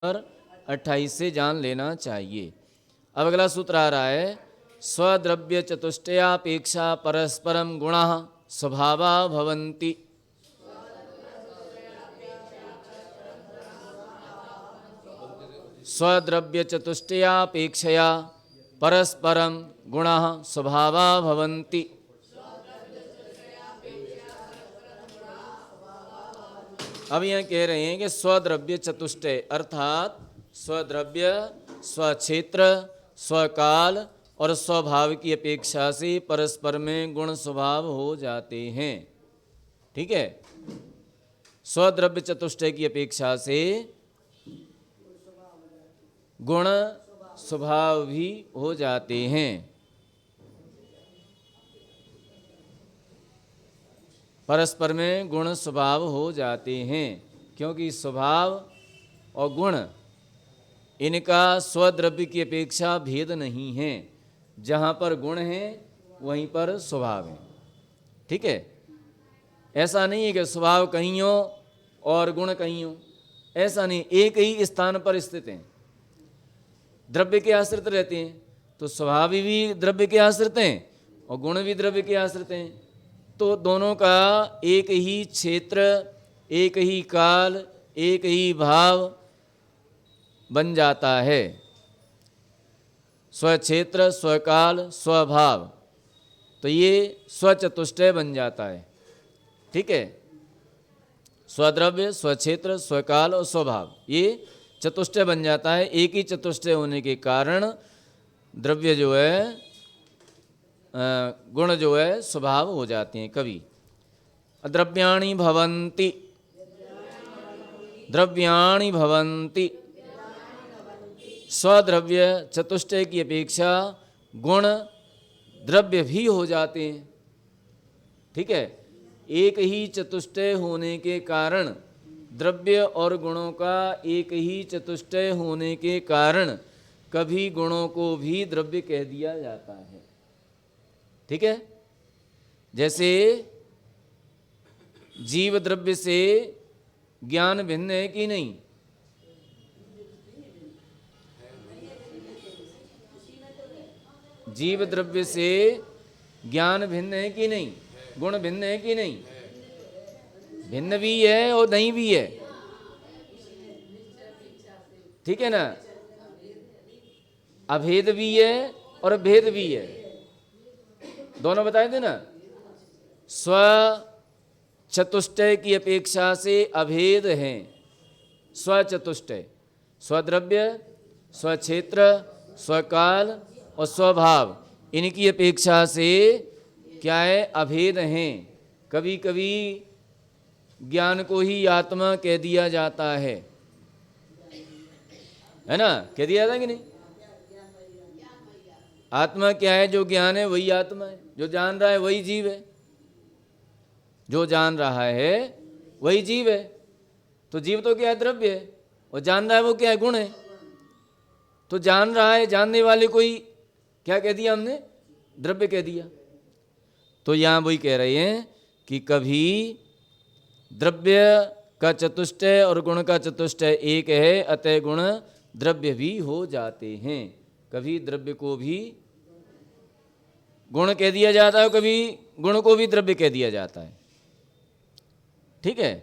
और 28 से जान लेना चाहिए। अब अगला सूत्र आ रहा है, स्वद्रव्य चतुष्टयापेक्षा परस्परम गुणाः स्वभावा भवन्ति। स्वद्रव्य चतुष्टयापेक्षया परस्परम गुणाः स्वभावा भवन्ति। अब यह कह रहे हैं कि स्वद्रव्य चतुष्टय अर्थात स्वद्रव्य, स्वक्षेत्र, स्वकाल और स्वभाव की अपेक्षा से परस्पर में गुण स्वभाव हो जाते हैं। ठीक है, स्वद्रव्य चतुष्टय की अपेक्षा से गुण स्वभाव भी हो जाते हैं। परस्पर में गुण स्वभाव हो जाते हैं, क्योंकि स्वभाव और गुण इनका स्वद्रव्य की अपेक्षा भेद नहीं है। जहाँ पर गुण है वहीं पर स्वभाव है। ठीक है, ऐसा नहीं है कि स्वभाव कहीं हो और गुण कहीं हो, ऐसा नहीं, एक ही स्थान पर स्थित हैं, द्रव्य के आश्रित रहते हैं। तो स्वभाव भी द्रव्य के आश्रित हैं और गुण भी द्रव्य के आश्रित हैं। तो दोनों का एक ही क्षेत्र, एक ही काल, एक ही भाव बन जाता है। स्वक्षेत्र, स्वकाल, स्वभाव, तो ये स्वचतुष्टय बन जाता है। ठीक है, स्वद्रव्य, स्वक्षेत्र, स्वकाल और स्वभाव, ये चतुष्टय बन जाता है। एक ही चतुष्टय होने के कारण द्रव्य जो है, गुण जो है स्वभाव हो जाते हैं कभी। द्रव्याणि भवन्ति, द्रव्याणि भवन्ति, स्वद्रव्य चतुष्टय की अपेक्षा गुण द्रव्य भी हो जाते हैं। ठीक है, एक ही चतुष्टय होने के कारण, द्रव्य और गुणों का एक ही चतुष्टय होने के कारण कभी गुणों को भी द्रव्य कह दिया जाता है। ठीक है, जैसे जीव द्रव्य से ज्ञान भिन्न है कि नहीं? जीव द्रव्य से ज्ञान भिन्न है कि नहीं? गुण भिन्न है कि नहीं? भिन्न भी है और नहीं भी है। ठीक है ना, अभेद भी है और भेद भी है, दोनों बताए थे ना। स्व चतुष्टय की अपेक्षा से अभेद हैं स्वचतुष्टय, स्वद्रव्य, स्वक्षेत्र, स्वकाल और स्वभाव, इनकी अपेक्षा से क्या है? अभेद हैं। कभी कभी ज्ञान को ही आत्मा कह दिया जाता है ना? कह दिया जाता कि नहीं? आत्मा क्या है? जो ज्ञान है वही आत्मा है, जो जान रहा है वही जीव है, जो जान रहा है वही जीव है। तो जीव तो क्या है? द्रव्य है, और जान रहा है वो क्या है? गुण है। तो जान रहा है, जानने वाले कोई क्या कह दिया हमने? द्रव्य कह दिया। तो यहाँ वही कह रहे हैं कि कभी द्रव्य का चतुष्टय और गुण का चतुष्टय एक है, अतः गुण द्रव्य भी हो जाते हैं। कभी द्रव्य को भी गुण कह दिया जाता है, कभी गुण को भी द्रव्य कह दिया जाता है। ठीक है,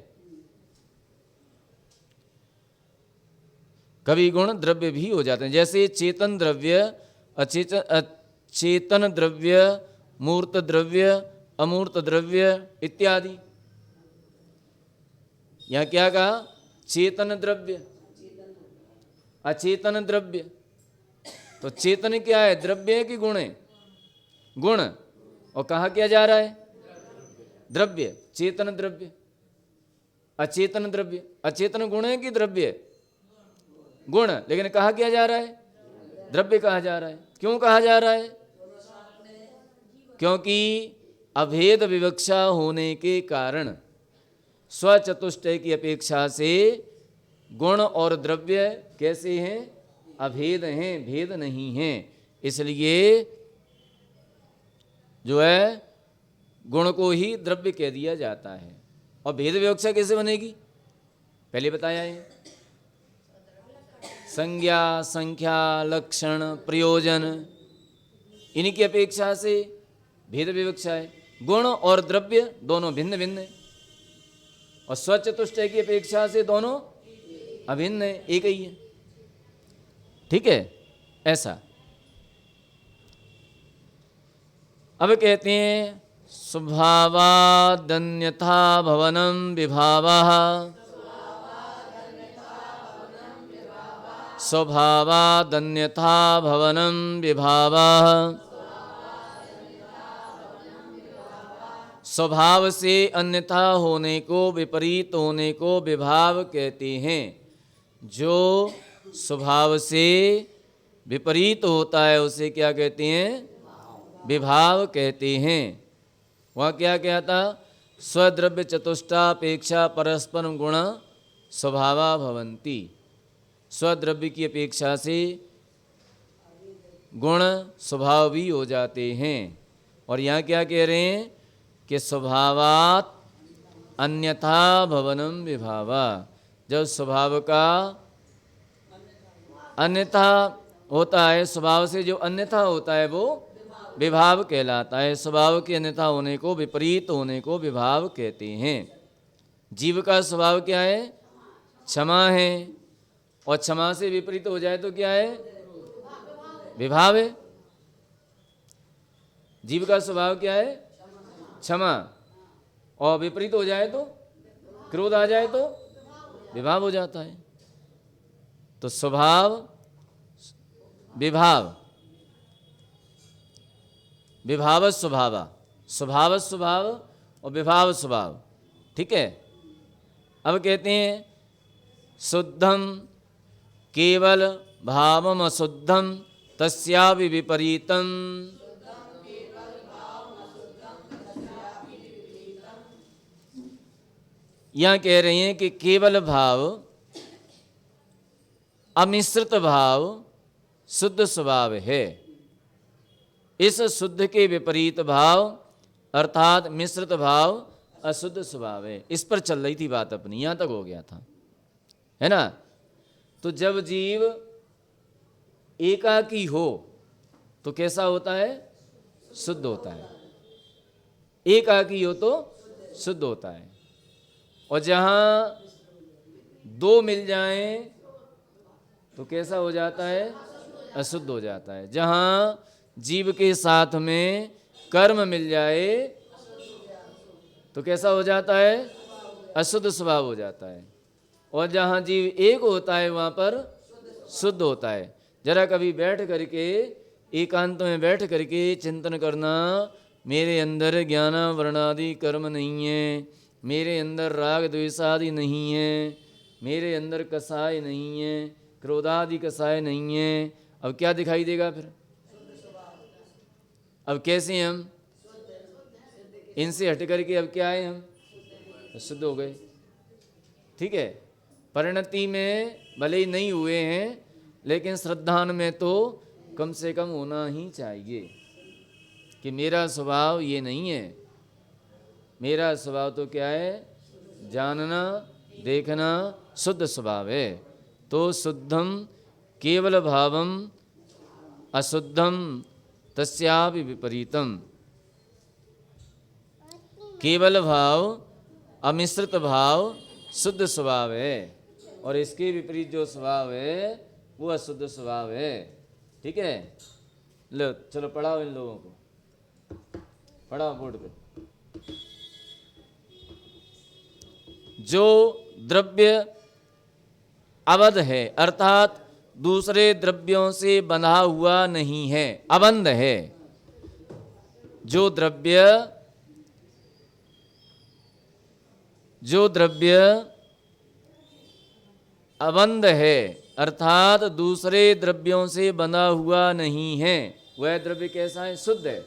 कभी गुण द्रव्य भी हो जाते हैं। जैसे चेतन द्रव्य, अचेतन द्रव्य, मूर्त द्रव्य, अमूर्त द्रव्य इत्यादि। यहां क्या कहा? चेतन द्रव्य, अचेतन द्रव्य। तो चेतन क्या है? द्रव्य है कि गुण है? गुण। और कहा क्या जा रहा है? द्रव्य। चेतन द्रव्य, अचेतन द्रव्य। अचेतन गुण है कि द्रव्य है? गुण। लेकिन कहा क्या जा रहा है? द्रव्य कहा जा रहा है। क्यों कहा जा रहा है? क्योंकि अभेद विवक्षा होने के कारण स्वचतुष्टय की अपेक्षा से गुण और द्रव्य कैसे हैं? अभेद हैं, भेद नहीं हैं। इसलिए जो है गुण को ही द्रव्य कह दिया जाता है। और भेद विवक्षा कैसे बनेगी? पहले बताया है। संज्ञा, संख्या, लक्षण, प्रयोजन, इनकी अपेक्षा से भेद विवक्षा है। गुण और द्रव्य दोनों भिन्न भिन्न है, और स्वचतुष्टय की अपेक्षा से दोनों अभिन्न है, एक ही है। ठीक है, ऐसा। अब कहते हैं स्वभावादन्यथा भवनं विभावः, स्वभावादन्यथा भवनं विभावः। स्वभाव से अन्यथा होने को, विपरीत होने को विभाव कहते हैं। जो स्वभाव से विपरीत होता है उसे क्या कहते हैं? विभाव कहते हैं। वहाँ क्या कहता? स्वद्रव्य चतुष्टापेक्षा परस्पर गुण स्वभावा भवन्ति। स्वद्रव्य की अपेक्षा से गुण स्वभाव भी हो जाते हैं। और यहाँ क्या कह रहे हैं कि स्वभावात अन्यथा भवनम विभावा। जब स्वभाव का अन्यथा होता है, स्वभाव से जो अन्यथा होता है वो विभाव कहलाता है। स्वभाव के अन्यथा होने को, विपरीत होने को विभाव कहते हैं। जीव का स्वभाव क्या है? क्षमा है, और क्षमा से विपरीत हो जाए तो क्या है? विभाव है। जीव का स्वभाव क्या है? क्षमा, और विपरीत हो जाए तो, क्रोध आ जाए तो विभाव हो जाता है। तो स्वभाव, विभाव, विभाव स्वभाव, स्वभाव स्वभाव और विभाव स्वभाव। ठीक है। अब कहते हैं शुद्धम केवल भावम अशुद्धम तस्यापि विपरीतम। यहाँ कह रहे हैं कि केवल भाव, अमिश्रित भाव शुद्ध स्वभाव है। इस शुद्ध के विपरीत भाव अर्थात मिश्रित भाव अशुद्ध स्वभाव है। इस पर चल रही थी बात अपनी, यहाँ तक हो गया था, है ना। तो जब जीव एकाकी हो तो कैसा होता है? शुद्ध होता है। एकाकी हो तो शुद्ध होता है। और जहाँ दो मिल जाएं तो कैसा हो जाता है? अशुद्ध हो जाता है। जहाँ जीव के साथ में कर्म मिल जाए तो कैसा हो जाता है? अशुद्ध स्वभाव हो जाता है। और जहाँ जीव एक होता है वहाँ पर शुद्ध होता है। जरा कभी बैठ करके, एकांत में बैठ करके चिंतन करना, मेरे अंदर ज्ञान वर्णादि कर्म नहीं है, मेरे अंदर राग द्वेषादि नहीं है, मेरे अंदर कसाय नहीं है, क्रोधादि कसाय नहीं है। अब क्या दिखाई देगा फिर? अब कैसे हैं हम? इनसे हट करके अब क्या है? हम शुद्ध हो गए। ठीक है। परिणति में भले ही नहीं हुए हैं, लेकिन श्रद्धान में तो कम से कम होना ही चाहिए कि मेरा स्वभाव ये नहीं है। मेरा स्वभाव तो क्या है? जानना, देखना, शुद्ध स्वभाव है। तो शुद्धम केवल भावम अशुद्धम तस्यापि विपरीतम। केवल भाव, अमिश्रित भाव शुद्ध स्वभाव है, और इसके विपरीत जो स्वभाव है वो अशुद्ध स्वभाव है। ठीक है। लो चलो पढ़ाओ इन लोगों को, पढ़ाओ बोर्ड पे। जो द्रव्य अबद्ध है अर्थात दूसरे द्रव्यों से बंधा हुआ नहीं है, अबंध है। जो द्रव्य अबंध है अर्थात दूसरे द्रव्यों से बंधा हुआ नहीं है, वह द्रव्य कैसा है? शुद्ध है।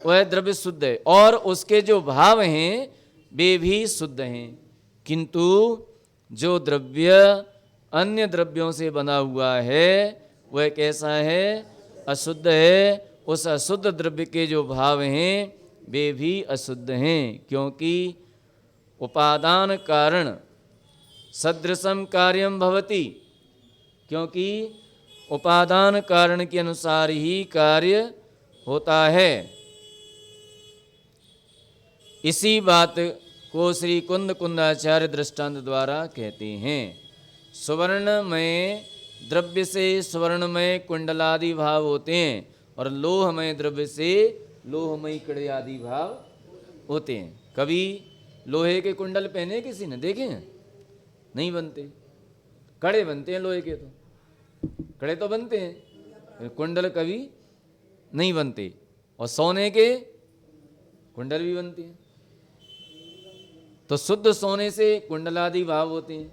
वह द्रव्य शुद्ध है, और उसके जो भाव हैं वे भी शुद्ध हैं। किंतु जो द्रव्य अन्य द्रव्यों से बना हुआ है वह कैसा है? अशुद्ध है। उस अशुद्ध द्रव्य के जो भाव हैं वे भी अशुद्ध हैं, क्योंकि उपादान कारण सदृशम कार्यम भवति, क्योंकि उपादान कारण के अनुसार ही कार्य होता है। इसी बात को श्री कुंद कुंदाचार्य दृष्टांत द्वारा कहते हैं। सुवर्णमय द्रव्य से सुवर्णमय कुंडलादि भाव होते हैं और लोहमय द्रव्य से लोहमयी कड़े आदि भाव होते हैं। कभी लोहे के कुंडल पहने किसी ने देखे हैं? नहीं बनते। कड़े बनते हैं लोहे के, तो कड़े तो बनते हैं, कुंडल कभी नहीं बनते। और सोने के कुंडल भी बनते हैं। तो शुद्ध सोने से कुंडलादि भाव होते हैं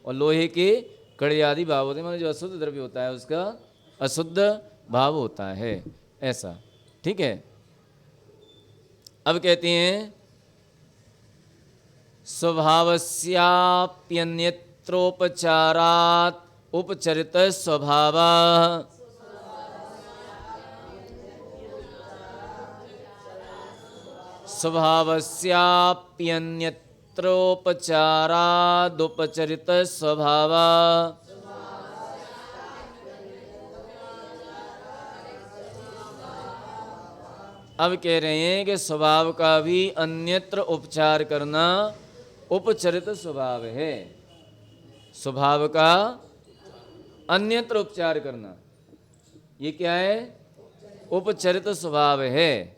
और लोहे के कड़े आदि भाव होते हैं। मतलब जो अशुद्ध द्रव्य होता है उसका अशुद्ध भाव होता है, ऐसा। ठीक है। अब कहते हैं स्वभावस्याप्यन्यत्रोपचारात् उपचरित स्वभाव। स्वभावस्याप्यन्यत्रोपचारादुपचरित स्वभाव। अब कह रहे हैं कि स्वभाव का भी अन्यत्र उपचार करना उपचरित स्वभाव है। स्वभाव का अन्यत्र उपचार करना ये क्या है? उपचरित स्वभाव है।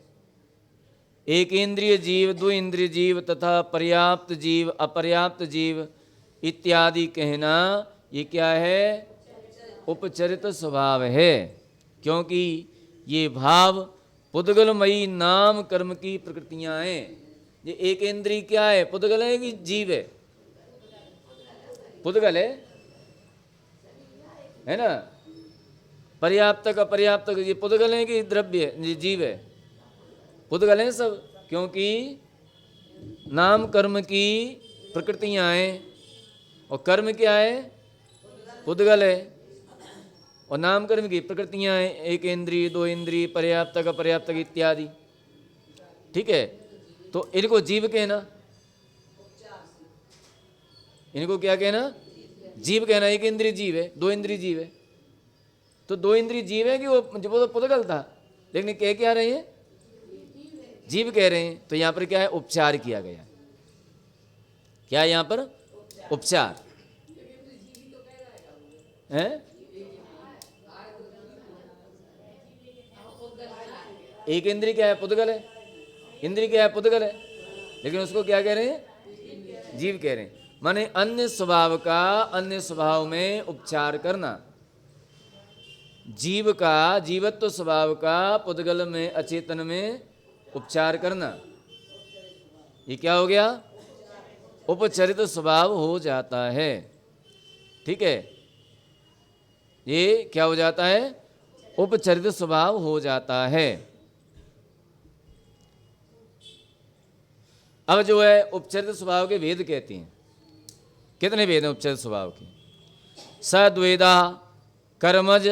एक इंद्रिय जीव, दो इंद्रिय जीव तथा पर्याप्त जीव, अपर्याप्त जीव इत्यादि कहना ये क्या है? उपचरित स्वभाव है। क्योंकि ये भाव पुद्गलमयी नाम कर्म की प्रकृतियां हैं। ये एक इंद्रिय क्या है? पुद्गल है कि जीव है? पुद्गल है ना। पर्याप्तक अपर्याप्तक ये पुद्गल है कि द्रव्य है? ये जीव है। पुद्गल हैं सब, क्योंकि नाम कर्म की प्रकृतियां हैं और कर्म क्या है? पुद्गल है। और नाम कर्म की प्रकृतियां हैं, एक इंद्रिय, दो इंद्रिय, पर्याप्तक अपर्याप्तक इत्यादि। ठीक है। तो इनको जीव कहना, इनको क्या कहना? जीव कहना। एक इंद्रिय जीव है, दो इंद्रिय जीव है। तो दो इंद्रिय जीव है कि वो तो पुद्गल था, लेकिन कह क्या रहे हैं? जीव कह रहे हैं। तो यहां पर क्या है? उपचार किया गया। क्या है यहां पर? उपचार है। एक इंद्रिय क्या है? पुद्गल है। इंद्रिय क्या है? पुद्गल है। लेकिन उसको क्या कह रहे हैं? जीव कह रहे हैं। माने अन्य स्वभाव का अन्य स्वभाव में उपचार करना। जीव का, जीवत्व स्वभाव का पुद्गल में, अचेतन में उपचार करना, ये क्या हो गया? उपचरित स्वभाव हो जाता है। ठीक है। ये क्या हो जाता है? उपचरित स्वभाव हो जाता है। अब जो है उपचरित स्वभाव के भेद कहते हैं। कितने भेद हैं उपचरित स्वभाव के? सद्वेदा कर्मज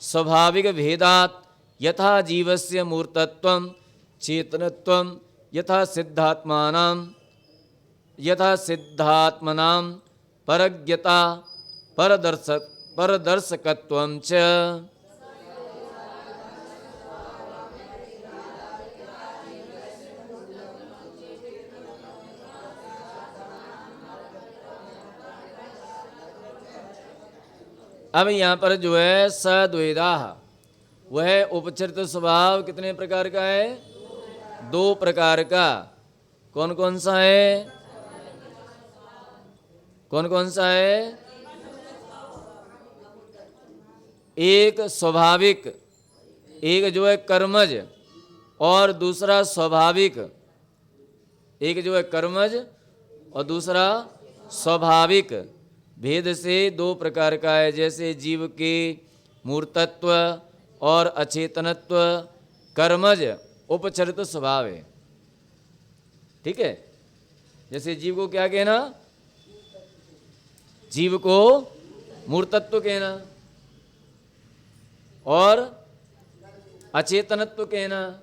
स्वाभाविक भेदात् यथा जीवस्य मूर्तत्वं चेतनत्वं यथा सिद्धात्मनां परज्ञता परदर्शकत्वं च। अब यहाँ पर जो है सद्वेदा, वह उपचरित स्वभाव कितने प्रकार का है? दो प्रकार का। कौन कौन सा है? कौन कौन सा है? एक स्वाभाविक, एक जो है कर्मज, और दूसरा स्वाभाविक। एक जो है कर्मज और दूसरा स्वाभाविक। भेद से दो प्रकार का है। जैसे जीव के मूर्तत्व और अचेतनत्व, कर्मज उपचरित स्वभाव है। ठीक है। जैसे जीव को क्या कहना? जीव को मूर्तत्व कहना और अचेतनत्व कहना।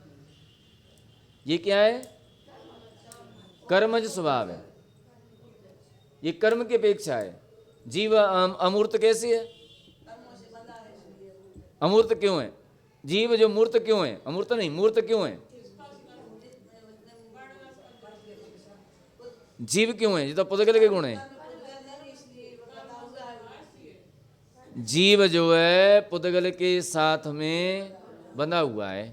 ये क्या है? कर्मज स्वभाव है, ये कर्म की अपेक्षा है। जीव अमूर्त कैसे है? अमूर्त क्यों है? जीव जो मूर्त क्यों है? अमूर्त नहीं, मूर्त क्यों है? जीव क्यों है? ये तो पुद्गल के गुण है। जीव जो है पुद्गल के साथ में बंधा हुआ है,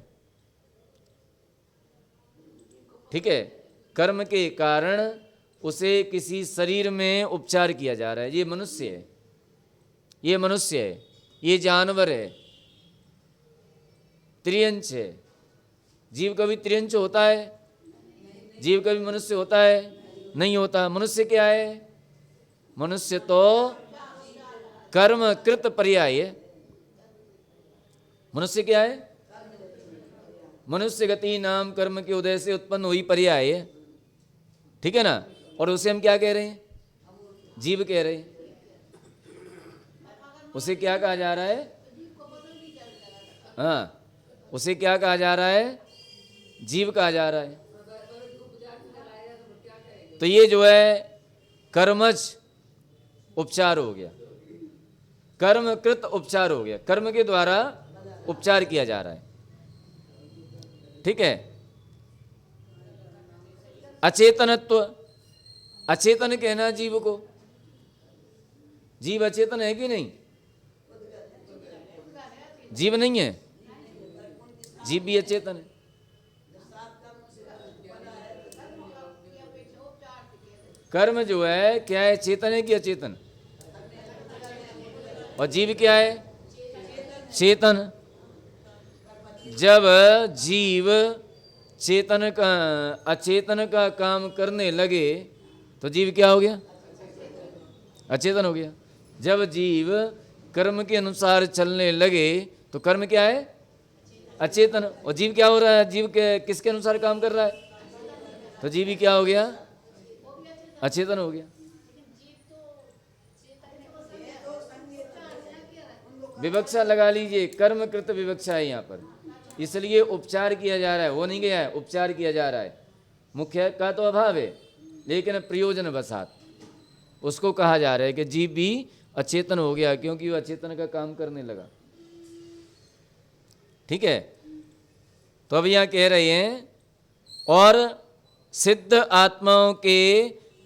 ठीक है। कर्म के कारण उसे किसी शरीर में उपचार किया जा रहा है। ये मनुष्य है, ये मनुष्य है, ये जानवर है, त्रियंच है। जीव कभी त्रियंच होता है? जीव कभी मनुष्य होता है? नहीं होता। मनुष्य क्या है? मनुष्य तो कर्म कृत पर्याय है। मनुष्य क्या है? मनुष्य गति नाम कर्म के उदय से उत्पन्न हुई पर्याय है, ठीक है ना। और उसे हम क्या कह रहे हैं? जीव कह रहे हैं। उसे क्या कहा जा रहा है? हाँ, उसे क्या कहा जा रहा है? जीव कहा जा रहा है। तो ये जो है कर्मज उपचार हो गया, कर्मकृत उपचार हो गया, कर्म के द्वारा उपचार किया जा रहा है, ठीक है। अचेतनत्व, अचेतन कहना जीव को। जीव अचेतन है कि नहीं? जीव नहीं है, जीव भी अचेतन है। कर्म जो है क्या है? चेतन है कि अचेतन? और जीव क्या है? चेतन। जब जीव चेतन का अचेतन का काम करने लगे तो जीव क्या हो गया? अचेतन हो गया। जब जीव कर्म के अनुसार चलने लगे तो कर्म क्या है? अचेतन। और जीव क्या हो रहा है? जीव के किसके अनुसार काम कर रहा है? तो जीव ही क्या हो गया? अचेतन हो गया। विवक्षा लगा लीजिए, कर्मकृत विवक्षा है यहाँ पर, इसलिए उपचार किया जा रहा है। वो नहीं गया है, उपचार किया जा रहा है। मुख्य का तो अभाव है, लेकिन प्रयोजन वसात उसको कहा जा रहा है कि जीव भी अचेतन हो गया, क्योंकि वो अचेतन का काम करने लगा, ठीक है। तो अब यहाँ कह रहे हैं, और सिद्ध आत्माओं के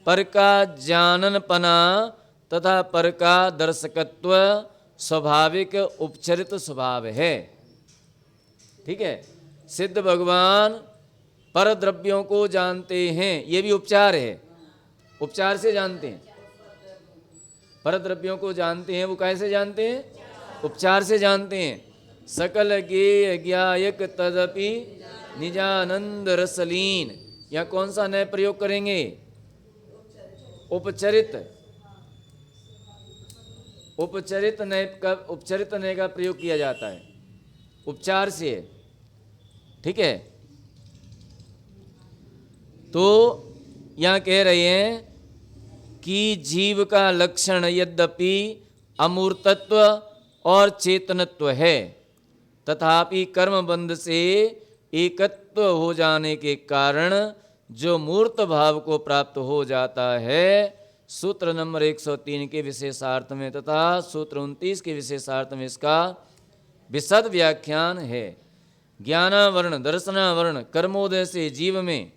पर का जाननपना तथा पर का दर्शकत्व स्वाभाविक उपचरित स्वभाव है, ठीक है। सिद्ध भगवान पर द्रव्यों को जानते हैं, ये भी उपचार है, उपचार से जानते हैं। पर द्रव्यों को जानते हैं, वो कैसे जानते हैं? उपचार से जानते हैं। सकल ज्ञेय ज्ञायक तदपि निजानंद रसलीन। यहाँ कौन सा नया प्रयोग करेंगे? उपचरित। उपचरित नय का, उपचरित नय का प्रयोग किया जाता है, उपचार से, ठीक है। तो यहाँ कह रहे हैं कि जीव का लक्षण यद्यपि अमूर्तत्व और चेतनत्व है, तथापि कर्म बंध से एकत्व हो जाने के कारण जो मूर्त भाव को प्राप्त हो जाता है, सूत्र नंबर 103 के विशेषार्थ में तथा सूत्र 29 के विशेषार्थ में इसका विशद व्याख्यान है। ज्ञानावरण दर्शनावरण कर्मोदय से जीव में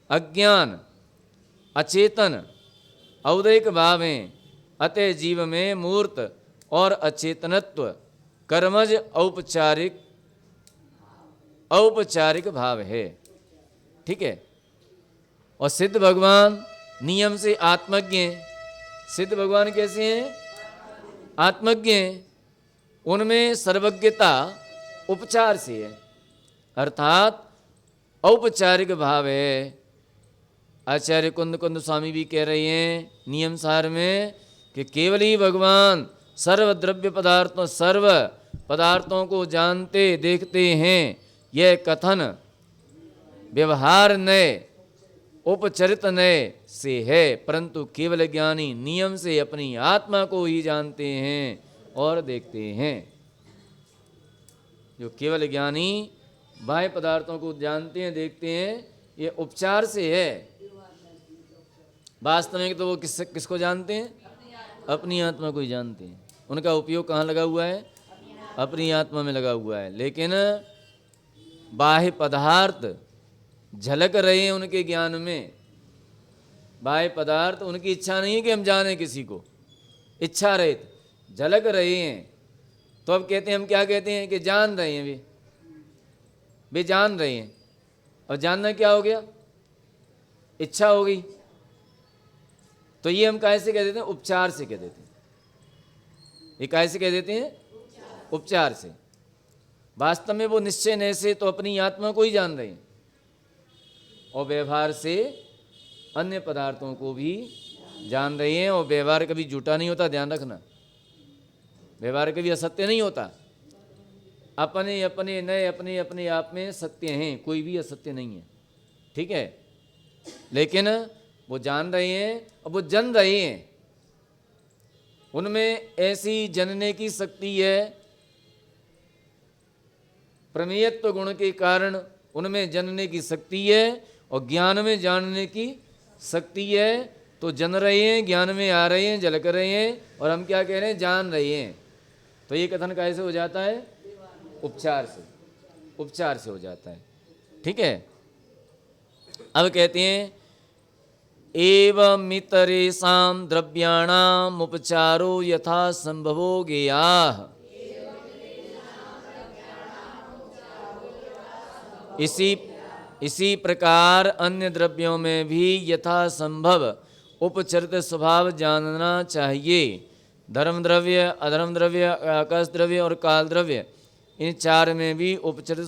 अज्ञान अचेतन औदैक भावें, अतः जीव में मूर्त और अचेतनत्व कर्मज औपचारिक औपचारिक भाव है, ठीक है। और सिद्ध भगवान नियम से आत्मज्ञ हैं। सिद्ध भगवान कैसे हैं? आत्मज्ञ हैं। उनमें सर्वज्ञता उपचार से है, अर्थात औपचारिक भाव है। आचार्य कुंद कुंद स्वामी भी कह रहे हैं नियम सार में कि केवल ही भगवान सर्व द्रव्य पदार्थों सर्व पदार्थों को जानते देखते हैं। यह कथन व्यवहार नय उपचरित नय से है, परंतु केवल ज्ञानी नियम से अपनी आत्मा को ही जानते हैं और देखते हैं। जो केवल ज्ञानी बाह्य पदार्थों को जानते हैं, देखते हैं, ये उपचार से है। वास्तव में तो वो किसको जानते हैं? अपनी आत्मा को ही जानते हैं। उनका उपयोग कहाँ लगा हुआ है? अपनी आत्मा में लगा हुआ है। लेकिन बाह्य पदार्थ झलक रहे हैं उनके ज्ञान में। बाह्य पदार्थ, उनकी इच्छा नहीं है कि हम जाने किसी को, इच्छा रहित झलक रहे हैं। तो अब कहते हैं, हम क्या कहते हैं कि जान रहे हैं, वे जान रहे हैं। और जानना क्या हो गया? इच्छा हो गई। तो ये हम कैसे कह देते हैं? उपचार से कह देते हैं। ये कैसे कह देते हैं? उपचार से। वास्तव में वो निश्चय न से तो अपनी आत्मा को ही जान रहे हैं, और व्यवहार से अन्य पदार्थों को भी जान रहे हैं। और व्यवहार कभी झूठा नहीं होता, ध्यान रखना। व्यवहार कभी असत्य नहीं होता। अपने अपने नए अपने अपने आप में सत्य हैं, कोई भी असत्य नहीं है। ठीक है? लेकिन वो जान रहे हैं और वो जन रहे हैं। उनमें ऐसी जनने की शक्ति है, प्रमेयत्व गुण के कारण उनमें जनने की शक्ति है, और ज्ञान में जानने की शक्ति है। तो जन रहे हैं, ज्ञान में आ रहे हैं, झलक रहे हैं, और हम क्या कह रहे हैं? जान रहे हैं। तो ये कथन कैसे हो जाता है? उपचार से। उपचार से हो जाता है। ठीक है? अब कहते हैं, एवमितरेषां द्रव्याणाम उपचारो यथा संभवो गेयाः। इसी प्रकार अन्य द्रव्यों में भी यथा संभव उपचरित स्वभाव जानना चाहिए। धर्म द्रव्य, अधर्म द्रव्य, आकाश द्रव्य और काल द्रव्य, इन चार में भी उपचरित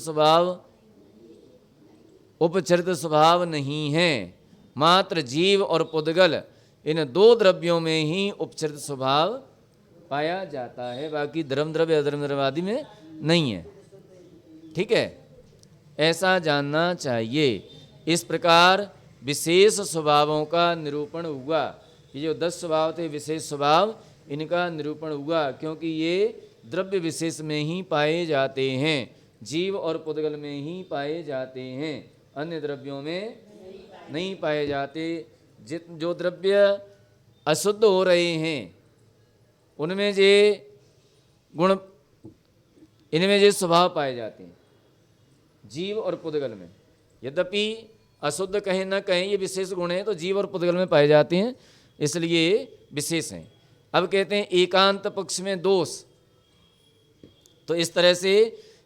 स्वभाव नहीं है। मात्र जीव और पुद्गल, इन दो द्रव्यों में ही उपचरित स्वभाव पाया जाता है। बाकी धर्म द्रव्य, अधर्म द्रव्य आदि में नहीं है। ठीक है? ऐसा जानना चाहिए। इस प्रकार विशेष स्वभावों का निरूपण हुआ। ये जो 10 स्वभाव थे विशेष स्वभाव, इनका निरूपण हुआ, क्योंकि ये द्रव्य विशेष में ही पाए जाते हैं, जीव और पुद्गल में ही पाए जाते हैं, अन्य द्रव्यों में नहीं पाए जाते। जो द्रव्य अशुद्ध हो रहे हैं उनमें जे गुण, इनमें जे स्वभाव पाए जाते हैं, जीव और पुद्गल में। यद्यपि अशुद्ध कहें न कहें, ये विशेष गुण हैं, तो जीव और पुद्गल में पाए जाते हैं, इसलिए विशेष हैं। अब कहते हैं एकांत पक्ष में दोष। तो इस तरह से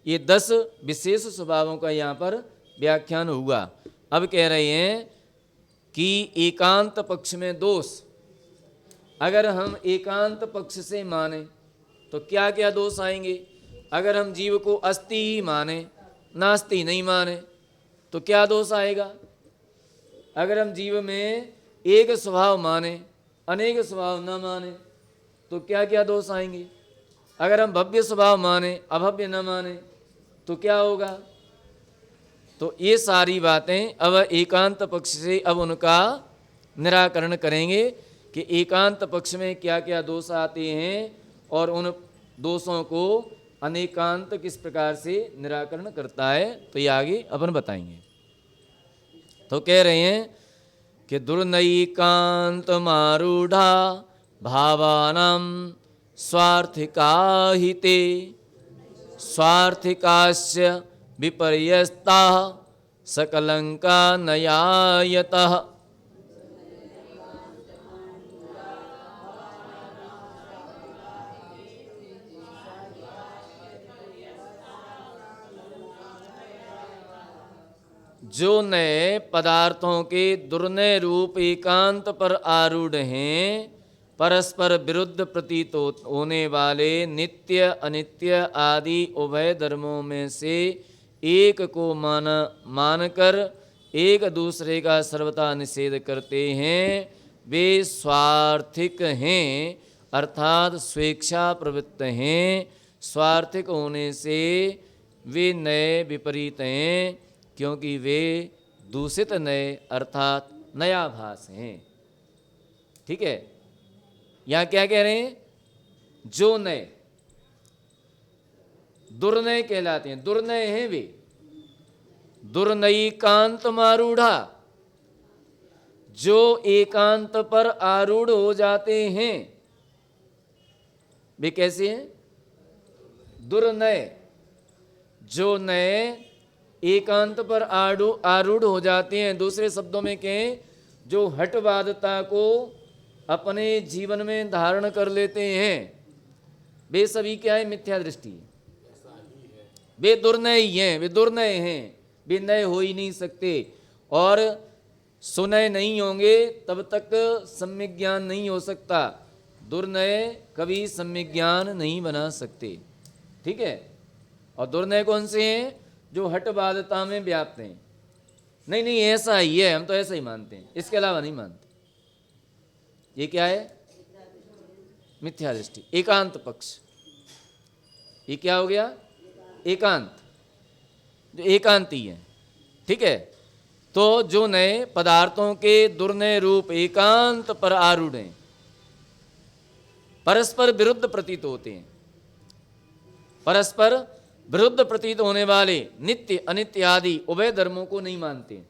ये 10 विशेष स्वभावों का यहाँ पर व्याख्यान हुआ। अब कह रहे हैं कि एकांत पक्ष में दोष, अगर हम एकांत पक्ष से माने तो क्या क्या दोष आएंगे? अगर हम जीव को अस्ति ही माने, नास्ति नहीं माने, तो क्या दोष आएगा? अगर हम जीव में एक स्वभाव माने, अनेक स्वभाव न माने, तो क्या क्या दोष आएंगे? अगर हम भव्य स्वभाव माने, अभव्य न माने, तो क्या होगा? तो ये सारी बातें अब एकांत पक्ष से अब उनका निराकरण करेंगे कि एकांत पक्ष में क्या क्या दोष आते हैं, और उन दोषों को अनेकांत किस प्रकार से निराकरण करता है। तो ये आगे अपन बताएंगे। तो कह रहे हैं कि दुर्नैकांत मारूढ़ा भावानां स्वार्थिका हिते स्वार्थिकास्य विपर्यस्ता सकलंका नयायतः। जो नए पदार्थों के दुर्नय रूप एकांत पर आरूढ़ हैं, परस्पर विरुद्ध प्रतीत होने वाले नित्य अनित्य आदि उभय धर्मों में से एक को मानकर एक दूसरे का सर्वथा निषेध करते हैं, वे स्वार्थिक हैं, अर्थात स्वेच्छा प्रवृत्त हैं। स्वार्थिक होने से वे नए विपरीत हैं, क्योंकि वे दूषित नए अर्थात नयाभास हैं। ठीक है? यहाँ क्या कह रहे हैं? जो नए दुर्नय कहलाते हैं, दुर्नय हैं वे, दुर्नयिकांत मारूढ़ा, जो एकांत पर आरूढ़ हो जाते हैं वे कैसे हैं? दुर्नय, जो नए एकांत पर आरूढ़ हो जाते हैं। दूसरे शब्दों में कहें, जो हटवादता को अपने जीवन में धारण कर लेते हैं, वे सभी क्या है? मिथ्या दृष्टि है। वे दुर्नय ही हैं, वे दुर्नय हैं, वे नए हो ही नहीं सकते। और सुनय नहीं होंगे तब तक सम्यक ज्ञान नहीं हो सकता। दुर्नय कभी सम्यक ज्ञान नहीं बना सकते। ठीक है। और दुर्नय कौन से हैं? जो हटवादता में व्याप्त हैं। नहीं नहीं ऐसा ही है, हम तो ऐसा ही मानते हैं, इसके अलावा नहीं मानते। ये क्या है? मिथ्या दृष्टि, एकांत पक्ष। ये क्या हो गया? एकांत, जो एकांती है। ठीक है। तो जो नए पदार्थों के दुर्नय रूप एकांत पर आरूढ़ हैं, परस्पर विरुद्ध प्रतीत होते हैं। परस्पर विरुद्ध प्रतीत होने वाले नित्य अनित्य आदि उभय धर्मों को नहीं मानते।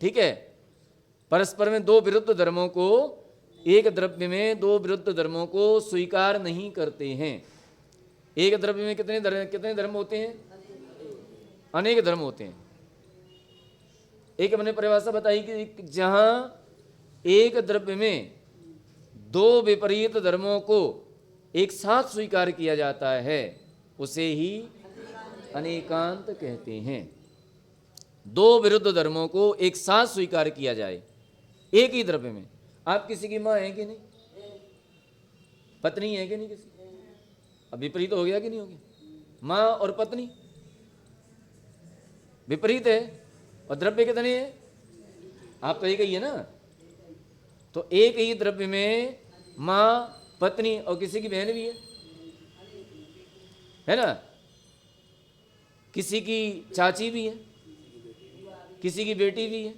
ठीक है। परस्पर में दो विरुद्ध धर्मों को, एक द्रव्य में दो विरुद्ध धर्मों को स्वीकार नहीं करते हैं। एक द्रव्य में कितने धर्म होते हैं? अनेक धर्म होते हैं। एक मैंने परिभाषा बताई कि जहां एक द्रव्य में दो विपरीत धर्मों को एक साथ स्वीकार किया जाता है, उसे ही अनेकांत कहते हैं। दो विरुद्ध धर्मों को एक साथ स्वीकार किया जाए एक ही द्रव्य में। आप किसी की मां है कि नहीं? पत्नी है कि नहीं किसी? अब विपरीत हो गया कि नहीं हो गया? मां और पत्नी विपरीत है, और द्रव्य कितने हैं? आप तो एक ही है ना। तो एक ही द्रव्य में मां, पत्नी और किसी की बहन भी है ना, किसी की चाची भी है, किसी की बेटी भी है।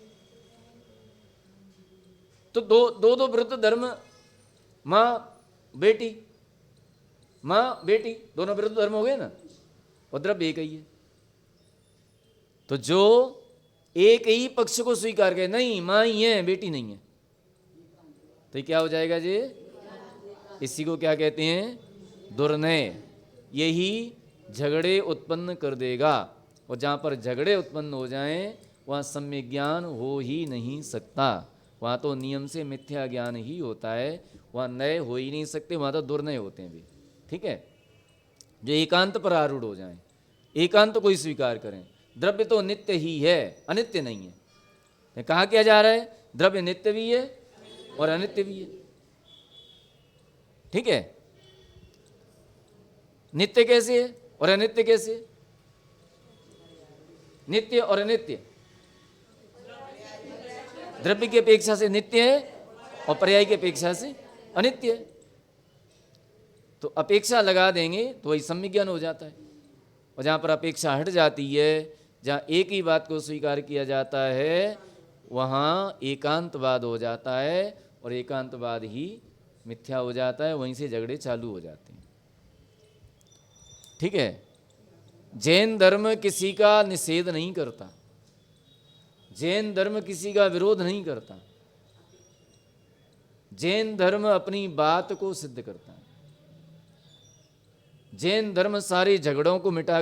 तो दो विरुद्ध धर्म, मां बेटी, मां बेटी, दोनों विरुद्ध धर्म हो गए ना, और द्रव्य एक ही है। तो जो एक ही पक्ष को स्वीकार करे, नहीं मां ही है बेटी नहीं है, तो क्या हो जाएगा जी? इसी को क्या कहते हैं? दुर्नय। यही झगड़े उत्पन्न कर देगा, और जहाँ पर झगड़े उत्पन्न हो जाएं वहाँ सम्यक ज्ञान हो ही नहीं सकता। वहाँ तो नियम से मिथ्या ज्ञान ही होता है, वहाँ नए हो ही नहीं सकते, वहाँ तो दुर्नय होते हैं भी। ठीक है। जो एकांत पर आरूढ़ हो जाएं, एकांत को ही स्वीकार करें। द्रव्य तो नित्य ही है, अनित्य नहीं है। कहा क्या जा रहा है? द्रव्य नित्य भी है और अनित्य भी है। ठीक है। नित्य कैसे है और अनित्य कैसे है? नित्य और अनित्य द्रव्य की अपेक्षा से नित्य है और पर्याय की अपेक्षा से अनित्य है। तो अपेक्षा लगा देंगे तो वही सम्यक ज्ञान हो जाता है। और जहाँ पर अपेक्षा हट जाती है, जहाँ एक ही बात को स्वीकार किया जाता है, वहाँ एकांतवाद हो जाता है, और एकांतवाद ही मिथ्या हो जाता है। वहीं से झगड़े चालू हो जाते हैं। ठीक है। जैन धर्म किसी का निषेध नहीं करता, जैन धर्म किसी का विरोध नहीं करता। जैन धर्म अपनी बात को सिद्ध करता है। जैन धर्म सारे झगड़ों को मिटा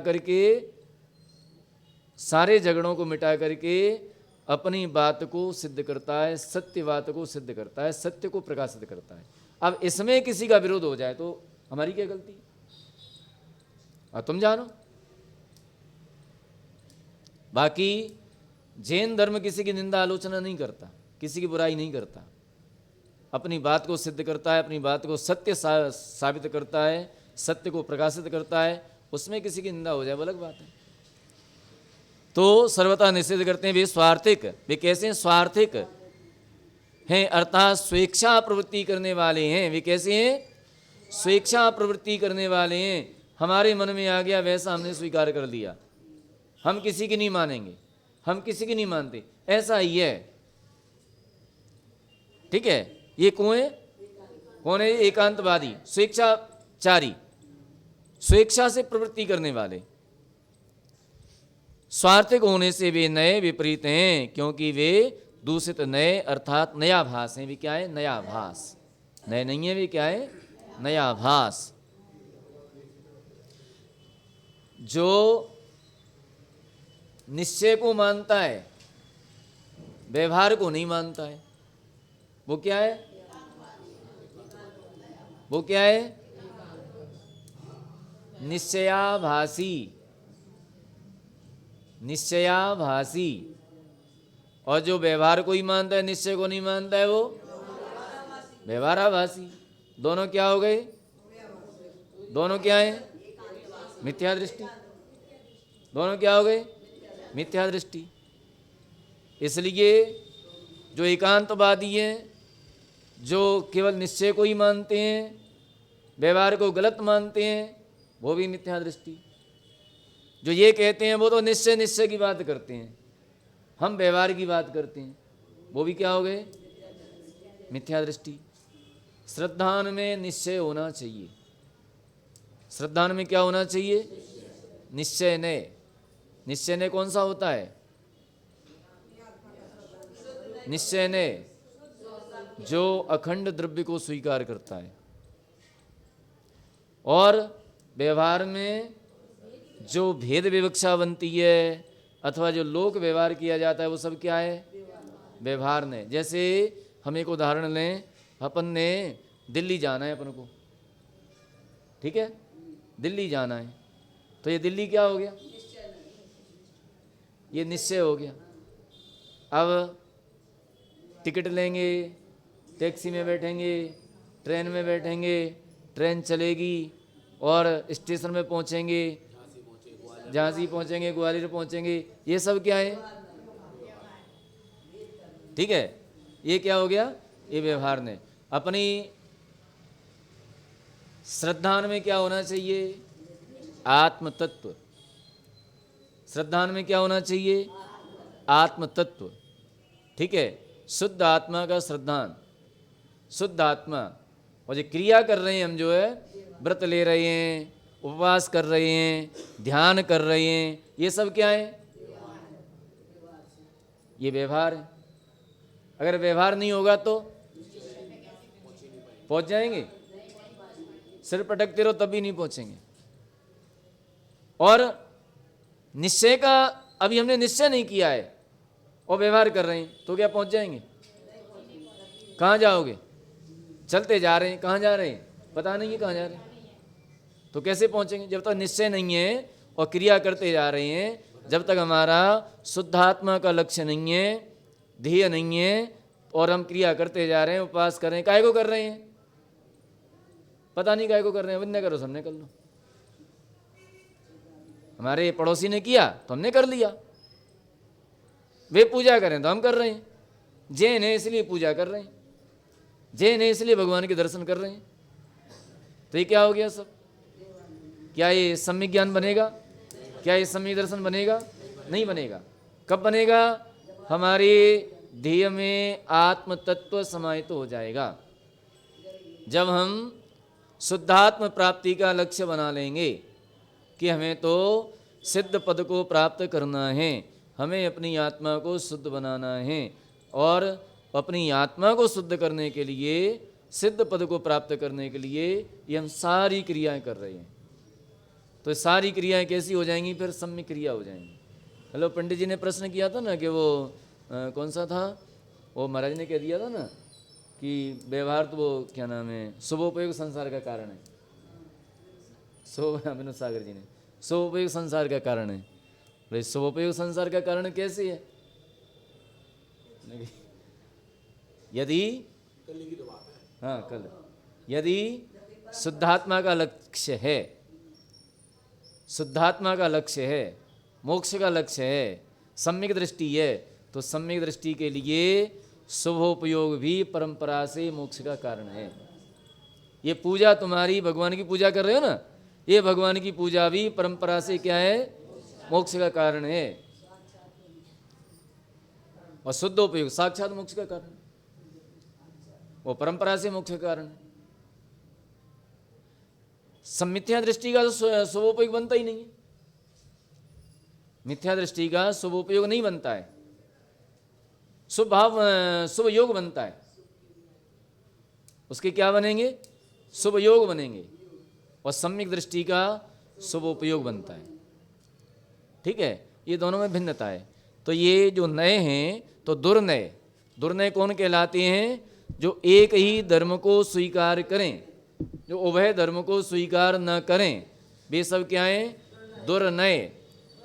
करके अपनी बात को सिद्ध करता है, सत्य बात को सिद्ध करता है, सत्य को प्रकाशित करता है। अब इसमें किसी का विरोध हो जाए तो हमारी क्या गलती है? अब तुम जानो। बाकी जैन धर्म किसी की निंदा आलोचना नहीं करता, किसी की बुराई नहीं करता, अपनी बात को सिद्ध करता है, अपनी बात को सत्य साबित करता है, सत्य को प्रकाशित करता है। उसमें किसी की निंदा हो जाए वो अलग बात है। तो सर्वथा निषेध करते हैं। वे स्वार्थिक, वे कैसे हैं? स्वार्थिक हैं, अर्थात स्वेच्छा प्रवृत्ति करने वाले हैं। वे कैसे हैं? स्वेच्छा प्रवृत्ति करने वाले हैं। हमारे मन में आ गया वैसा हमने स्वीकार कर लिया, हम किसी की नहीं मानेंगे, हम किसी की नहीं मानते, ऐसा ही है। ठीक है। ये कौन है? एकांतवादी, स्वेच्छाचारी, स्वेच्छा से प्रवृत्ति करने वाले। स्वार्थिक होने से वे नए विपरीत हैं, क्योंकि वे दूषित नए अर्थात नया भास हैं। वे क्या है? नया भास। नए नहीं है, वे क्या है? नया भास। जो निश्चय को मानता है, व्यवहार को नहीं मानता है, वो क्या है? वो क्या है? निश्चयाभासी। निश्चयाभासी। और जो व्यवहार को ही मानता है, निश्चय को नहीं मानता है, वो व्यवहाराभासी। दोनों क्या हो गए? दोनों क्या है? मिथ्या दृष्टि। दोनों क्या हो गए? मिथ्या दृष्टि। इसलिए जो एकांतवादी हैं, जो केवल निश्चय को ही मानते हैं, व्यवहार को गलत मानते हैं, वो भी मिथ्या दृष्टि। जो ये कहते हैं वो तो निश्चय निश्चय की बात करते हैं, हम व्यवहार की बात करते हैं, वो भी क्या हो गए? मिथ्या दृष्टि। श्रद्धान में निश्चय होना चाहिए। श्रद्धान में क्या होना चाहिए? निश्चय ने। निश्चय ने कौन सा होता है? निश्चय ने जो अखंड द्रव्य को स्वीकार करता है। और व्यवहार में जो भेद विवक्षा बनती है अथवा जो लोक व्यवहार किया जाता है, वो सब क्या है? व्यवहार ने। जैसे हम एक उदाहरण लें, अपन ने दिल्ली जाना है अपन को, ठीक है? दिल्ली जाना है, तो ये दिल्ली क्या हो गया? ये निश्चय हो गया। अब टिकट लेंगे, टैक्सी में बैठेंगे, ट्रेन में बैठेंगे, ट्रेन चलेगी और स्टेशन में पहुंचेंगे, झांसी पहुंचेंगे, ग्वालियर पहुंचेंगे, ये सब क्या है? ठीक है, ये क्या हो गया? ये व्यवहार ने। अपनी श्रद्धान में क्या होना चाहिए? आत्म तत्व। श्रद्धान में क्या होना चाहिए? आत्म तत्व। ठीक है, शुद्ध आत्मा का श्रद्धान, शुद्ध आत्मा। और जो क्रिया कर रहे हैं हम, जो है व्रत ले रहे हैं, उपवास कर रहे हैं, ध्यान कर रहे हैं, ये सब क्या है? ये व्यवहार है। अगर व्यवहार नहीं होगा तो पहुंच जाएंगे? सिर पटकते रहो तब भी नहीं पहुंचेंगे। और निश्चय का अभी हमने निश्चय नहीं किया है और व्यवहार कर रहे हैं, तो क्या पहुंच जाएंगे? कहाँ जाओगे? चलते जा रहे हैं, कहाँ जा रहे हैं पता नहीं है, कहाँ जा रहे हैं, तो कैसे पहुंचेंगे? जब तक निश्चय नहीं है और क्रिया करते जा रहे हैं, जब तक हमारा शुद्धात्मा का लक्ष्य नहीं है, ध्येय नहीं है, और हम क्रिया करते जा रहे हैं, उपवास कर रहे हैं, काहे को कर रहे हैं? पता नहीं काहे को कर रहे हैं। वन्य करो, सबने कर लो। हमारे पड़ोसी ने किया तो हमने कर लिया, वे पूजा करें तो हम कर रहे हैं, जैन है इसलिए पूजा कर रहे हैं, जैन है इसलिए भगवान के दर्शन कर रहे हैं, तो ये क्या हो गया सब? क्या ये सम्यक ज्ञान बनेगा? क्या ये सम्यक दर्शन बनेगा? नहीं बनेगा। कब बनेगा? हमारे ध्येय में आत्म तत्व समाहित हो जाएगा, जब हम शुद्धात्म प्राप्ति का लक्ष्य बना लेंगे कि हमें तो सिद्ध पद को प्राप्त करना है, हमें अपनी आत्मा को शुद्ध बनाना है, और अपनी आत्मा को शुद्ध करने के लिए, सिद्ध पद को प्राप्त करने के लिए ये हम सारी क्रियाएं कर रहे हैं। तो सारी क्रियाएं कैसी हो जाएंगी? फिर सम्यक क्रिया हो जाएंगी। हेलो, पंडित जी ने प्रश्न किया था ना कि वो कौन सा था, वो महाराज ने कह दिया था ना कि व्यवहार तो वो क्या नाम है, शुभोपयोग संसार का कारण है। विनोद सागर जी ने, शुभोपयोग संसार का कारण है। भाई शुभोपयोग संसार का कारण कैसे है? यदि हाँ कल यदि शुद्धात्मा का लक्ष्य है, शुद्धात्मा का लक्ष्य है, मोक्ष का लक्ष्य है, सम्यक दृष्टि है, तो सम्यक दृष्टि के लिए शुभोपयोग भी परंपरा से मोक्ष का कारण है। ये पूजा तुम्हारी भगवान की पूजा कर रहे हो ना, ये भगवान की पूजा भी परंपरा से क्या है? मोक्ष का कारण है। और शुद्धोपयोग साक्षात मोक्ष का कारण, वो परंपरा से मोक्ष का कारण है। सम्मिथ्या दृष्टि का तो शुभोपयोग बनता ही नहीं है। मिथ्या दृष्टि का शुभ उपयोग नहीं बनता है, शुभ भाव शुभ योग बनता है। उसके क्या बनेंगे? शुभ योग बनेंगे, और सम्यक दृष्टि का शुभ उपयोग बनता है। ठीक है, ये दोनों में भिन्नता है। तो ये जो नए हैं, तो दुर्नय, दुर्नय कौन कहलाते हैं? जो एक ही धर्म को स्वीकार करें, जो उभय धर्म को स्वीकार न करें, वे सब क्या हैं? दुर्नय।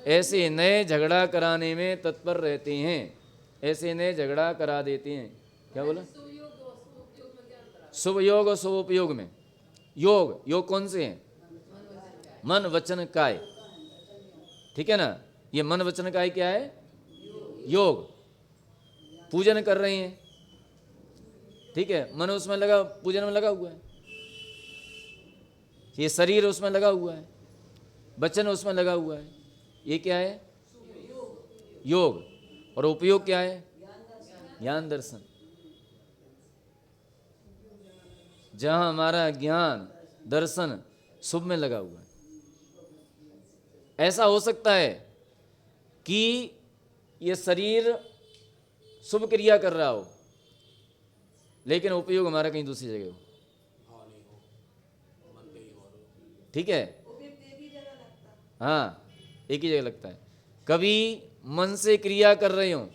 ऐसे नए झगड़ा कराने में तत्पर रहते हैं, ऐसे नए झगड़ा करा देते हैं। क्या बोला? शुभ योग और शुभ उपयोग में। योग, योग कौन से हैं? मन वचन काय। ठीक है ना, ये मन वचन काय क्या है? योग। पूजन कर रहे हैं, ठीक है, मन उसमें लगा, पूजन में लगा हुआ है, ये शरीर उसमें लगा हुआ है, वचन उसमें लगा हुआ है, ये क्या है? योग। और उपयोग क्या है? ज्ञान दर्शन। जहां हमारा ज्ञान दर्शन शुभ में लगा हुआ है। ऐसा हो सकता है कि ये शरीर शुभ क्रिया कर रहा हो, लेकिन उपयोग हमारा कहीं दूसरी जगह हो। ठीक है, हाँ, एक ही जगह लगता है। कभी मन से क्रिया कर रहे हो,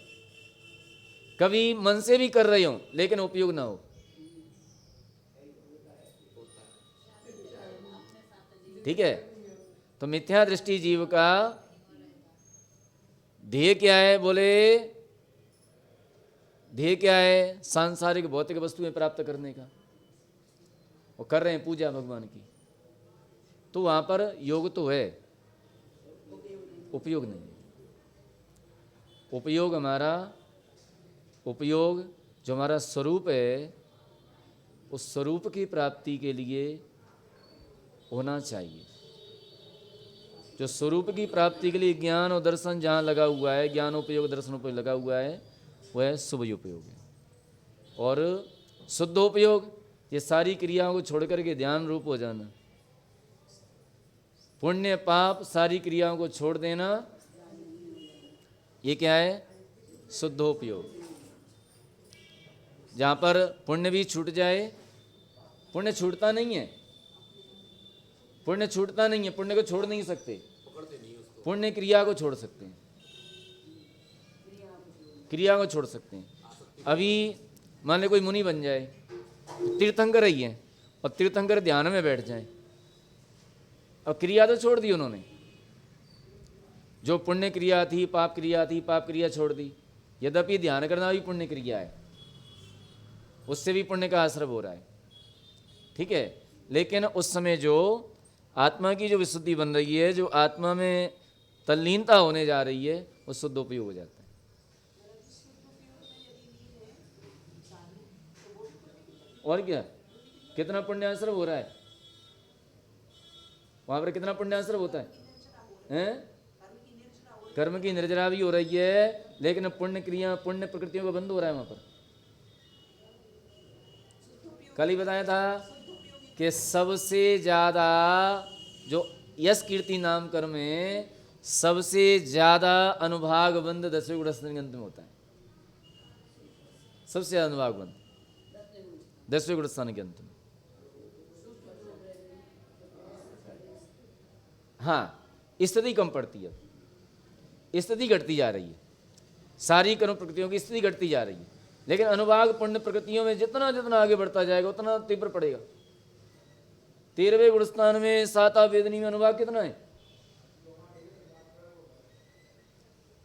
कभी मन से भी कर रहे हो, लेकिन उपयोग ना हो। ठीक है, तो मिथ्या दृष्टि जीव का ध्येय क्या है? बोले ध्येय क्या है? सांसारिक भौतिक वस्तुएं प्राप्त करने का। वो कर रहे हैं पूजा भगवान की, तो वहां पर योग तो है, उपयोग नहीं। उपयोग हमारा, उपयोग जो हमारा स्वरूप है, उस स्वरूप की प्राप्ति के लिए होना चाहिए। जो स्वरूप की प्राप्ति के लिए ज्ञान और दर्शन जहाँ लगा हुआ है, ज्ञान उपयोग दर्शन उपयोग लगा हुआ है, वह शुभ उपयोग है। और शुद्ध उपयोग, ये सारी क्रियाओं को छोड़ करके ध्यान रूप हो जाना, पुण्य पाप सारी क्रियाओं को छोड़ देना, ये क्या है? शुद्ध उपयोग। जहाँ पर पुण्य भी छूट जाए, पुण्य छूटता नहीं है, पुण्य छूटता नहीं है, पुण्य को छोड़ नहीं सकते, पुण्य क्रिया को छोड़ सकते हैं, क्रिया को छोड़ सकते हैं। अभी मान ले कोई मुनि बन जाए, तीर्थंकर ही है, और तीर्थंकर ध्यान में बैठ जाए, और क्रिया तो छोड़ दी उन्होंने, जो पुण्य क्रिया थी, पाप क्रिया थी, पाप क्रिया छोड़ दी। यद्यपि ध्यान करना भी पुण्य क्रिया है, उससे भी पुण्य का आश्रय हो रहा है, ठीक है, लेकिन उस समय जो आत्मा की जो विशुद्धि बन रही है, जो आत्मा में तल्लीनता होने जा रही है, वो शुद्ध उपयोग हो जाता है। और क्या, कितना पुण्य आश्रय हो रहा है वहां पर, कितना पुण्य आश्रय होता है, हैं? कर्म की निर्जरा भी हो रही है, लेकिन पुण्य क्रिया, पुण्य प्रकृतियों का बंद हो रहा है वहां पर। कल ही बताया था कि सबसे ज्यादा जो यश कीर्ति नाम कर्म है, सबसे ज्यादा अनुभाग बंद 10वें गुणस्थान के अंत में होता है, सबसे ज्यादा अनुभाग बंद 10वें गुणस्थान के अंत में। हाँ, स्थिति कम पड़ती है, स्थिति घटती जा रही है, सारी कर्म प्रकृतियों की स्थिति घटती जा रही है, लेकिन अनुभाग पुण्य प्रकृतियों में जितना जितना आगे बढ़ता जाएगा उतना तीव्र पड़ेगा। 13वें गुणस्थान में साता वेदनी में अनुभाग कितना है?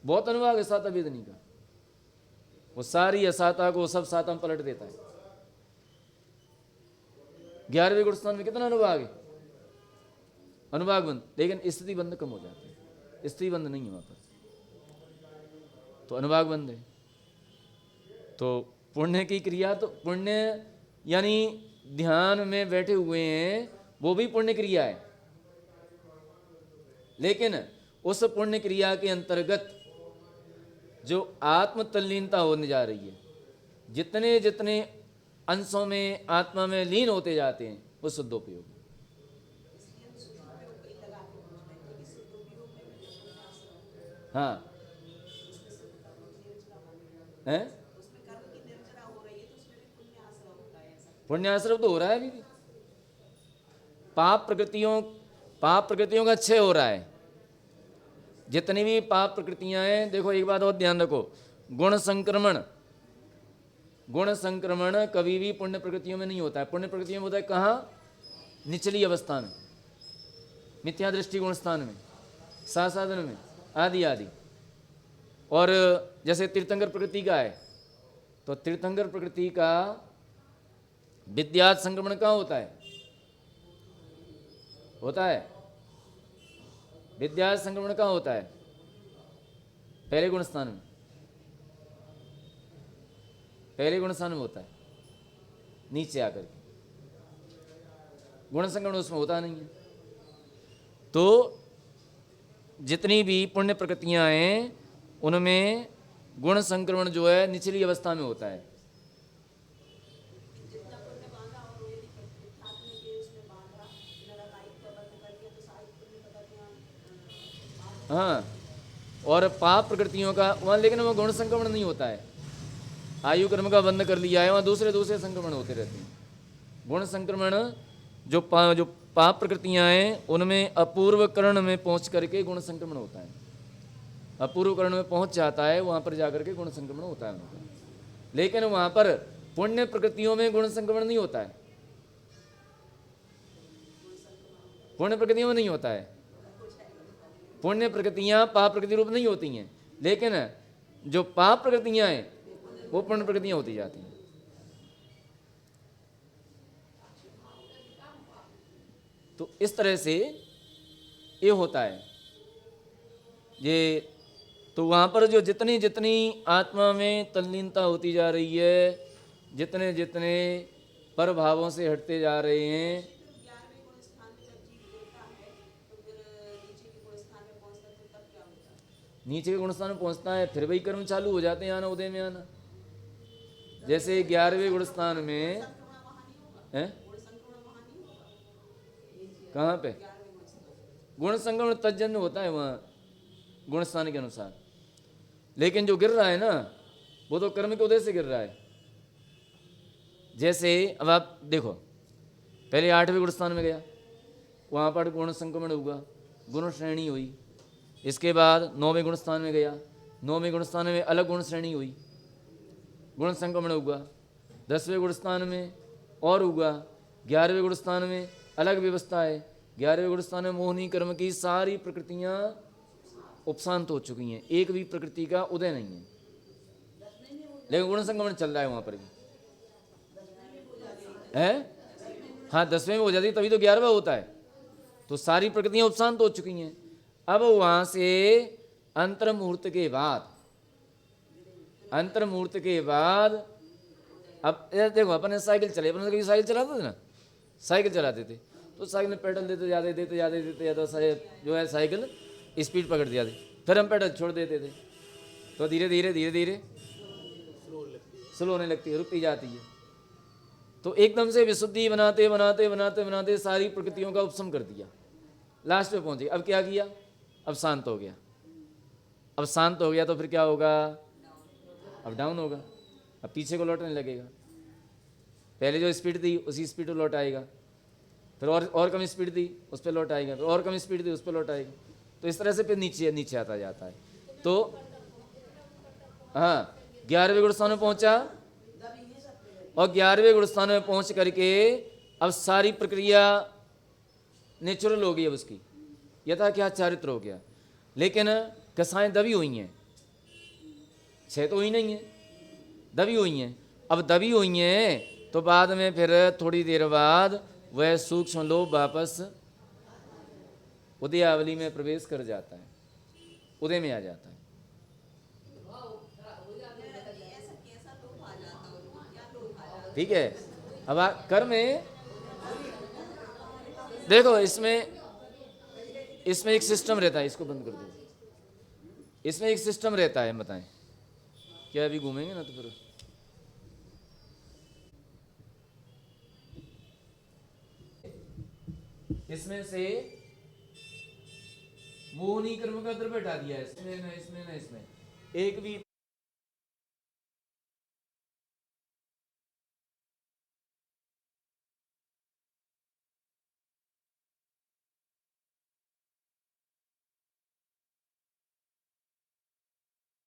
बहुत अनुभाग है साता वेदनी का, वो सारी असाता को सब साता में पलट देता है। 11वें गुणस्थान में कितना अनुभाग है? अनुभाग बंद, लेकिन स्थिति बंद कम हो जाती है, स्थिति बंद नहीं है वहां पर, तो अनुभाग बंद है। तो पुण्य की क्रिया, तो पुण्य यानी ध्यान में बैठे हुए हैं, वो भी पुण्य क्रिया है, लेकिन उस पुण्य क्रिया के अंतर्गत जो आत्म तल्लीनता होने जा रही है, जितने जितने अंशों में आत्मा में लीन होते जाते हैं, वो शुद्ध उपयोग। हाँ है, पुण्याश्रम तो हो रहा है अभी भी। पाप प्रकृतियों का क्षय हो रहा है। जितनी भी पाप प्रकृतियां हैं, देखो एक बात और ध्यान रखो, गुण संक्रमण कभी भी पुण्य प्रकृतियों में नहीं होता है। पुण्य प्रकृतियों में होता है कहाँ? निचली अवस्था में, मिथ्या दृष्टि गुण स्थान में, साधन में, आदि आदि। और जैसे तीर्थंकर प्रकृति का है, तो तीर्थंकर प्रकृति का विद्यात संक्रमण कहाँ होता है? विद्यात संक्रमण कहाँ होता है? पहले गुण स्थान में, होता है, नीचे आकर के। गुण संक्रमण उसमें होता नहीं है। तो जितनी भी पुण्य प्रकृतियां हैं उनमें गुण संक्रमण जो है निचली अवस्था में होता है। हाँ, और पाप प्रकृतियों का वहाँ, लेकिन वहाँ गुण संक्रमण नहीं होता है। आयु कर्म का बंध कर लिया है, वहाँ दूसरे संक्रमण होते रहते हैं। गुण संक्रमण जो पाप प्रकृतियां हैं उनमें अपूर्व कर्ण में पहुंच करके गुण संक्रमण होता है। अपूर्व कर्ण में पहुंच जाता है, वहां पर जाकर के गुण संक्रमण होता है उनका। लेकिन वहां पर पुण्य प्रकृतियों में गुण संक्रमण नहीं होता है। पुण्य प्रकृतियों में नहीं होता है। पुण्य प्रकृतियां पाप प्रकृति रूप नहीं होती हैं, लेकिन जो पाप प्रकृतियां हैं वो पुण्य प्रकृतियां होती जाती हैं। तो इस तरह से ये होता है ये। तो वहाँ पर जो जितनी जितनी आत्मा में तल्लीनता होती जा रही है, जितने जितने पर भावों से हटते जा रहे हैं, नीचे के गुण स्थान में पहुँचता है, फिर वही कर्म चालू हो जाते हैं आना, उदय में आना। जैसे 11वें गुण स्थान में है, कहाँ पे गुण संक्रमण तज्जन्य होता है वहाँ गुण स्थान के अनुसार। लेकिन जो गिर रहा है ना, वो तो कर्म के उदय से गिर रहा है। जैसे अब आप देखो, पहले 8वें गुण स्थान में गया, वहाँ पर गुण संक्रमण हुआ, गुण श्रेणी हुई। इसके बाद 9वें गुण स्थान में गया, 9वें गुण स्थान में अलग गुण श्रेणी हुई, गुण संक्रमण हुआ। 10वें गुण स्थान में और हुआ, 11वें गुण स्थान में अलग व्यवस्था है। 11वें गुण स्थान में मोहनी कर्म की सारी प्रकृतियां उपशांत हो चुकी हैं, एक भी प्रकृति का उदय नहीं है। लेकिन गुण संक्रमण चल रहा है वहां पर भी है। हाँ, 10वें में हो जाती, तभी तो 11वां होता है। तो सारी प्रकृतियां उपशांत हो चुकी हैं। अब वहां से अंतर्मुहूर्त के बाद अब देखो, अपन साइकिल चले, अपन कभी साइकिल चलाते थे ना, साइकिल चलाते थे तो साइकिल में पेडल देते जाते जो है साइकिल स्पीड पकड़ती जाती, फिर हम पेडल छोड़ देते थे तो धीरे धीरे स्लो होने लगती है, रुकती जाती है। तो एकदम से विशुद्धि बनाते सारी प्रकृतियों का उपशम कर दिया, लास्ट में पहुंचे। अब क्या किया? अब शांत हो गया। अब शांत हो गया तो फिर क्या होगा? अब डाउन होगा, अब पीछे को लौटने लगेगा। पहले जो स्पीड थी उसी स्पीड पर लौट आएगा, फिर और कम स्पीड थी उस पर लौट आएगा, फिर और कम स्पीड थी उस पर लौट आएगा। तो इस तरह से फिर नीचे आता जाता है। तो हाँ, 11वें गुण स्थान में पहुंचा, और 11वें गुण स्थान में पहुंच करके अब सारी प्रक्रिया नेचुरल हो गई, अब उसकी यथा क्या चारित्र हो गया। लेकिन कसाएं दबी हुई हैं, छह तो हुई नहीं है, दबी हुई हैं। अब दबी हुई हैं तो बाद में फिर थोड़ी देर बाद वह सूक्ष्म लोभ वापस उदयावली में प्रवेश कर जाता है, उदय में आ जाता है। ठीक है। अब कर्म देखो, इसमें एक सिस्टम रहता है, इसको बंद कर दो। इसमें एक सिस्टम रहता है, बताएं क्या? अभी घूमेंगे ना तो फिर इसमें से वो नहीं कर्म का द्रव्य हटा दिया है, इसमें न इसमें न इसमें, एक भी